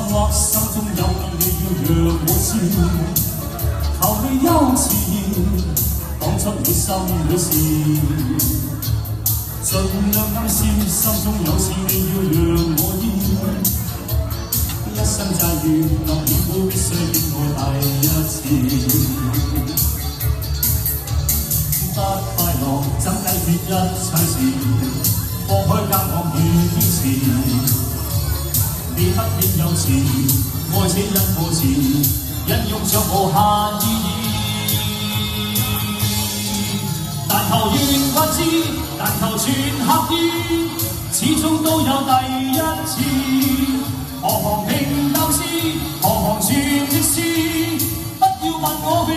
或心中有意你要讓我知，求你優次講出你心裏事，盡量暗示心中有事你要讓我知，一生際遇能戀都必須經過第一次，不快樂怎解決一切事，放開間學與堅持。你不應有詞，愛這一個字，引用着無限意義。但求願不知，但求全合意，始終都有第一次。何妨平鬥詩，何妨全直詩，不要問我。